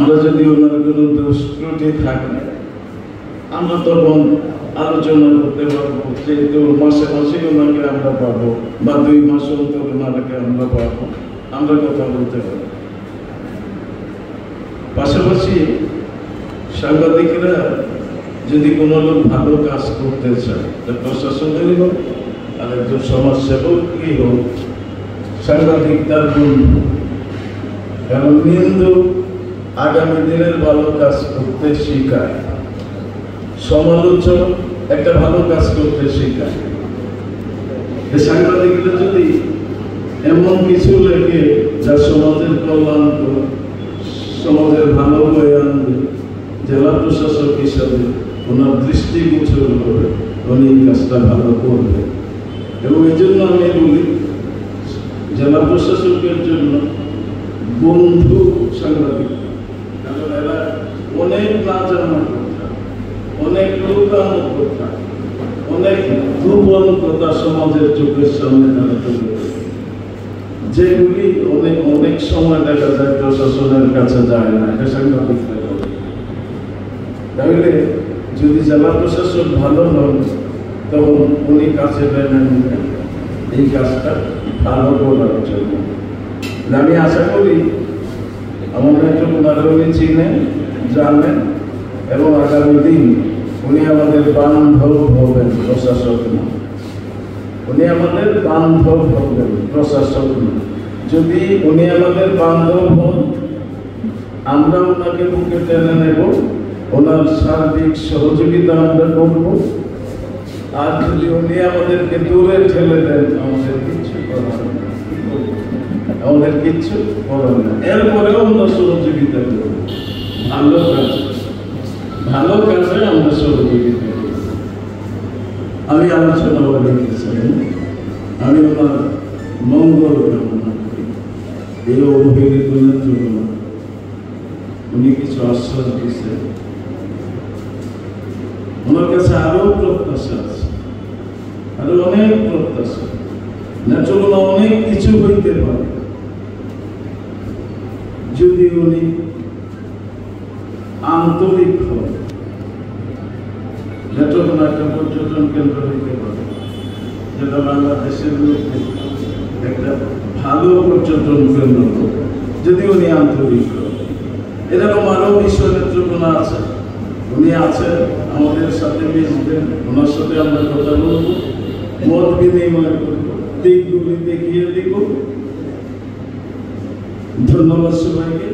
আমরা যদি ওনার কোনো দোষ ত্রুটি থাকে আমরা তখন আলোচনা করতে পারবো, যেহেতু মাসে মাসে ওনাকে আমরা পাবো বা 2 মাস অন্তর ওনাকে আমরা পাবো, আমরা কথা বলতে পারবো। পাশাপাশি সাংবাদিকরা যদি কোনো লোক ভালো কাজ করতে চায়, প্রশাসনেরই হোক আর একজন সমাজসেবকই হোক, সাংবাদিক তার বন্ধু। কারণ নিন্দু আগামী দিনের ভালো কাজ করতে শিখায়, সমালোচক একটা ভালো কাজ করতে শিখায়। সাংবাদিকরা যদি এমন কিছু লেখে যা সমাজের কল্যাণ করে, সমাজের ভালো বয়ে আনবে, জেলা প্রশাসক হিসাবে ওনার দৃষ্টিগোচর হবে, উনি এই কাজটা ভালো করবে। এবং এই জন্য আমি বলি জেলা প্রশাসকের জন্য বন্ধু সাংবাদিক, কারণ এরা অনেক না জানা কথা, অনেক লুকানো কথা, অনেক গোপন কথা সমাজের চোখের সামনে তারা তুলে ধরে, যেগুলি অনেক অনেক সময় দেখা যায় প্রশাসনের কাছে যায় না, এটা সাংবাদিকরা করে। তাহলে যদি জেলা প্রশাসক ভালো হন তখন উনি কাছে নেন এই কাজটা ভালো করার জন্য। আমি আশা করি আমার একটু উনি চিনেন, জানেন এবং আগামী দিন উনি আমাদের বান্ধব হবেন, প্রশাসক না। উনি আমাদের বান্ধব হবেন, প্রশাসক না। যদি উনি আমাদের বান্ধব হন, আমরা ওনাকে বুকে টেনে নেব, ওনার সার্বিক সহযোগিতা আমরা করব। আর যদি উনি আমাদেরকে দূরে ঠেলে দেন, আমাদের কিচ্ছু করার নেই, আমাদের কিচ্ছু করার নেই। এরপরেও আমরা সহযোগিতা করব, ভালো কাজে, ভালো কাজে আমরা সহযোগিতা করব। আমি আলোচনা করতে চাই, আমি ওনার মঙ্গল কামনা করি। এই অবহেলিত জন্য উনি কিছু আশ্বাস দিয়েছে, ওনার কাছে আরো প্রত্যাশা আছে, আরো অনেক প্রত্যাশা। নেত্রকোনা অনেক কিছু হইতে পারে যদি উনি আন্তরিক হন। নেত্রকোনা একটা পর্যটন কেন্দ্র হইতে পারে, যেটা বাংলাদেশের মধ্যে একটা ভালো পর্যটন কেন্দ্র যদি উনি আন্তরিক হন। এরকম আরো বিষয় নেত্রকোনা আছে, উনি আছেন, আমাদের সাথে মিশবেন, ওনার সাথে আমরা কথা বলবো, মত বিনিময় করবো, দিকগুলি দেখিয়ে দিব। ধন্যবাদ সবাইকে।